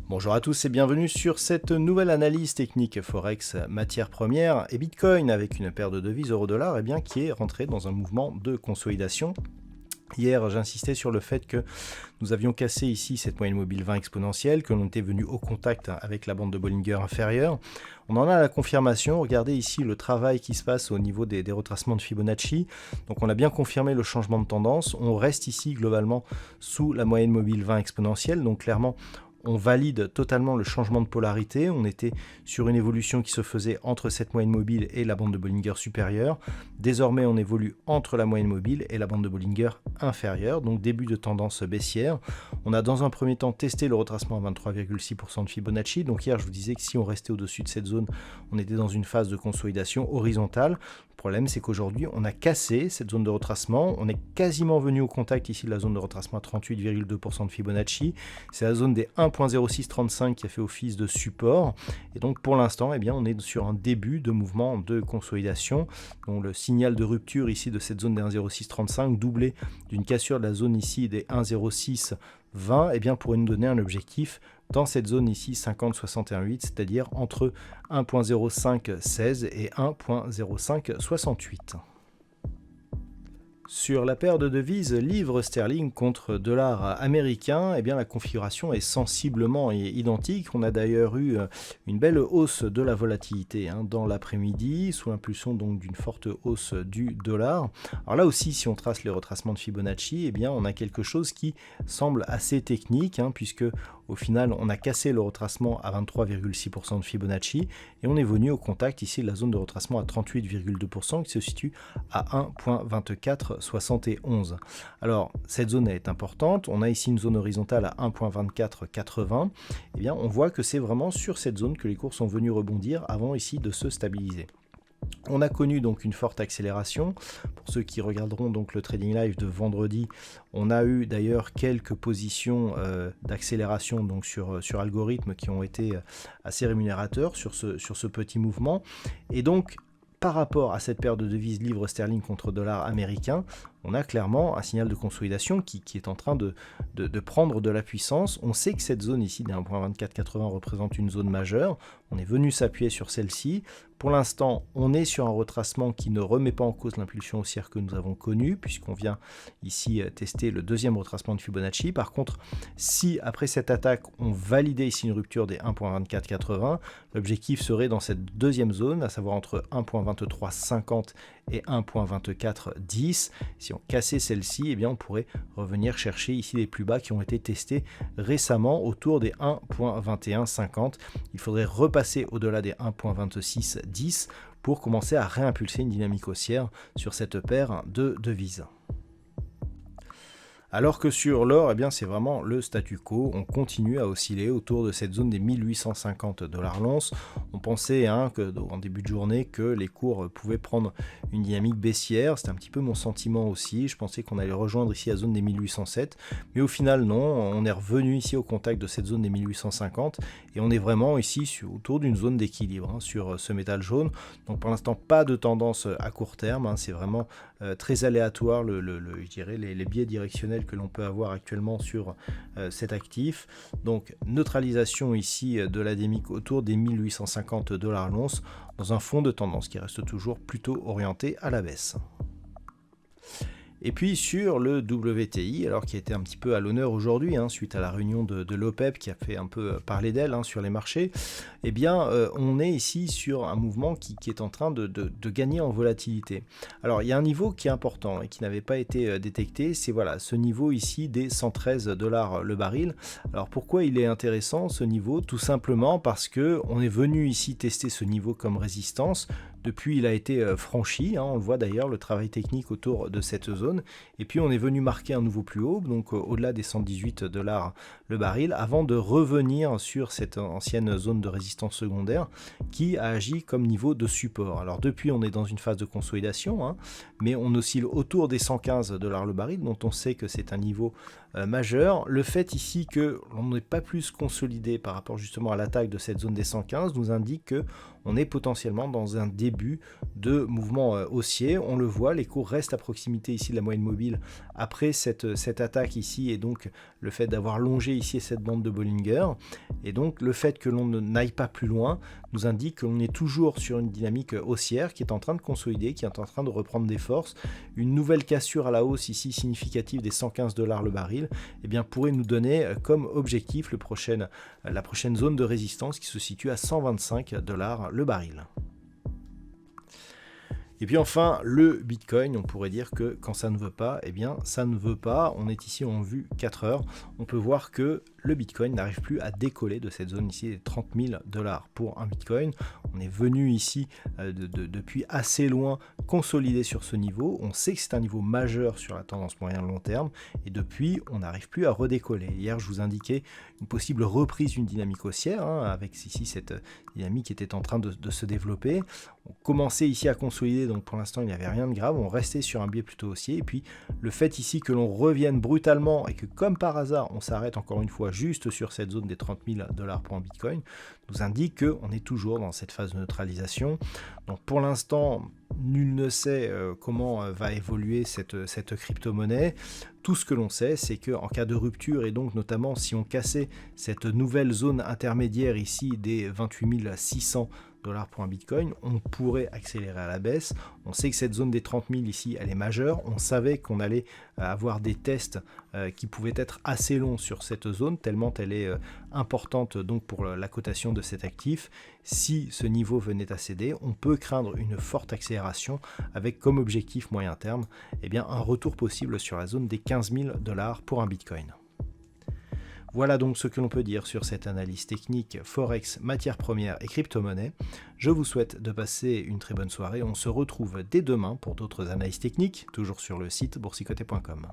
Bonjour à tous et bienvenue sur cette nouvelle analyse technique Forex matières premières et Bitcoin avec une paire de devises euro-dollar qui est rentrée dans un mouvement de consolidation. Hier, j'insistais sur le fait que nous avions cassé ici cette moyenne mobile 20 exponentielle, que l'on était venu au contact avec la bande de Bollinger inférieure. On en a la confirmation. Regardez ici le travail qui se passe au niveau des retracements de Fibonacci. Donc on a bien confirmé le changement de tendance. On reste ici globalement sous la moyenne mobile 20 exponentielle. Donc clairement, on valide totalement le changement de polarité. On était sur une évolution qui se faisait entre cette moyenne mobile et la bande de Bollinger supérieure. Désormais, on évolue entre la moyenne mobile et la bande de Bollinger inférieure, donc début de tendance baissière. On a dans un premier temps testé le retracement à 23,6% de Fibonacci. Donc hier, je vous disais que si on restait au-dessus de cette zone, on était dans une phase de consolidation horizontale. Le problème, c'est qu'aujourd'hui, on a cassé cette zone de retracement. On est quasiment venu au contact ici de la zone de retracement à 38,2% de Fibonacci. C'est la zone des 1.0635 qui a fait office de support. Et donc, pour l'instant, on est sur un début de mouvement de consolidation. Donc, le signal de rupture ici de cette zone des 1.0635 doublé d'une cassure de la zone ici des 1.0620 pourrait nous donner un objectif dans cette zone ici 50,618, c'est-à-dire entre 1.0516 et 1.0568. Sur la paire de devises livre sterling contre dollar américain, la configuration est sensiblement identique. On a d'ailleurs eu une belle hausse de la volatilité dans l'après-midi, sous l'impulsion donc d'une forte hausse du dollar. Alors là aussi, si on trace les retracements de Fibonacci, on a quelque chose qui semble assez technique, puisque au final, on a cassé le retracement à 23,6% de Fibonacci et on est venu au contact ici de la zone de retracement à 38,2% qui se situe à 1.2471. Alors, cette zone est importante. On a ici une zone horizontale à 1.2480. On voit que c'est vraiment sur cette zone que les cours sont venus rebondir avant ici de se stabiliser. On a connu donc une forte accélération. Pour ceux qui regarderont donc le trading live de vendredi, on a eu d'ailleurs quelques positions d'accélération donc sur algorithme qui ont été assez rémunérateurs sur ce petit mouvement. Et donc, par rapport à cette paire de devises livre sterling contre dollar américain, on a clairement un signal de consolidation qui est en train de prendre de la puissance. On sait que cette zone ici des 1.2480 représente une zone majeure. On est venu s'appuyer sur celle-ci. Pour l'instant, on est sur un retracement qui ne remet pas en cause l'impulsion haussière que nous avons connue, puisqu'on vient ici tester le deuxième retracement de Fibonacci. Par contre, si après cette attaque, on validait ici une rupture des 1.2480, l'objectif serait dans cette deuxième zone, à savoir entre 1.2350 et 1.2410. Si on cassait celle-ci, on pourrait revenir chercher ici les plus bas qui ont été testés récemment autour des 1.2150. Il faudrait repasser au-delà des 1.2610 pour commencer à réimpulser une dynamique haussière sur cette paire de devises. Alors que sur l'or, c'est vraiment le statu quo. On continue à osciller autour de cette zone des 1850 $ l'once. On pensait en début de journée que les cours pouvaient prendre une dynamique baissière. C'était un petit peu mon sentiment aussi. Je pensais qu'on allait rejoindre ici la zone des 1807. Mais au final, non. On est revenu ici au contact de cette zone des 1850. Et on est vraiment ici autour d'une zone d'équilibre sur ce métal jaune. Donc pour l'instant, pas de tendance à court terme. C'est vraiment très aléatoire, je dirais, les biais directionnels que l'on peut avoir actuellement sur cet actif. Donc neutralisation ici de la dynamique autour des 1850 $ l'once dans un fond de tendance qui reste toujours plutôt orienté à la baisse. Et puis sur le WTI, alors qui a été un petit peu à l'honneur aujourd'hui, suite à la réunion de l'OPEP qui a fait un peu parler d'elle sur les marchés, on est ici sur un mouvement qui est en train de gagner en volatilité. Alors il y a un niveau qui est important et qui n'avait pas été détecté, c'est ce niveau ici des 113 $ le baril. Alors pourquoi il est intéressant ce niveau? Tout simplement parce que on est venu ici tester ce niveau comme résistance. Depuis, il a été franchi, on le voit d'ailleurs, le travail technique autour de cette zone. zone, et puis on est venu marquer un nouveau plus haut, donc au-delà des 118 $ le baril, avant de revenir sur cette ancienne zone de résistance secondaire qui a agi comme niveau de support. Alors depuis, on est dans une phase de consolidation, hein, mais on oscille autour des 115 $ le baril, dont on sait que c'est un niveau majeur. Le fait ici que l'on n'est pas plus consolidé par rapport justement à l'attaque de cette zone des 115 nous indique que on est potentiellement dans un début de mouvement haussier. On le voit, les cours restent à proximité ici de la moyenne mobile après cette attaque ici, et donc le fait d'avoir longé ici cette bande de Bollinger, et donc le fait que l'on n'aille pas plus loin nous indique que l'on est toujours sur une dynamique haussière qui est en train de consolider, qui est en train de reprendre des forces. Une nouvelle cassure à la hausse ici significative des 115 $ le baril, eh bien, pourrait nous donner comme objectif la prochaine zone de résistance qui se situe à 125 $ le baril. Et puis enfin, le Bitcoin, on pourrait dire que quand ça ne veut pas, eh bien ça ne veut pas. On est ici en vue 4 heures. On peut voir que le Bitcoin n'arrive plus à décoller de cette zone ici des 30 000 $ pour un Bitcoin. On est venu ici depuis assez loin consolider sur ce niveau. On sait que c'est un niveau majeur sur la tendance moyen-long terme, et depuis, on n'arrive plus à redécoller. Hier, je vous indiquais une possible reprise d'une dynamique haussière, hein, avec ici cette dynamique qui était en train de se développer. On commençait ici à consolider, donc pour l'instant il n'y avait rien de grave, on restait sur un biais plutôt haussier, et puis le fait ici que l'on revienne brutalement et que comme par hasard on s'arrête encore une fois juste sur cette zone des 30 000 $ pour un Bitcoin, nous indique qu'on est toujours dans cette phase de neutralisation. Donc pour l'instant, nul ne sait comment va évoluer cette crypto-monnaie. Tout ce que l'on sait, c'est qu'en cas de rupture, et donc notamment si on cassait cette nouvelle zone intermédiaire ici des 28 600 $ pour un Bitcoin, on pourrait accélérer à la baisse. On sait que cette zone des 30 000 ici, elle est majeure. On savait qu'on allait avoir des tests qui pouvaient être assez longs sur cette zone, tellement elle est importante donc pour la cotation de cet actif. Si ce niveau venait à céder, on peut craindre une forte accélération avec comme objectif moyen terme, eh bien, un retour possible sur la zone des 15 000 $ pour un Bitcoin. Voilà donc ce que l'on peut dire sur cette analyse technique Forex, matières premières et crypto-monnaie. Je vous souhaite de passer une très bonne soirée. On se retrouve dès demain pour d'autres analyses techniques, toujours sur le site boursicoté.com.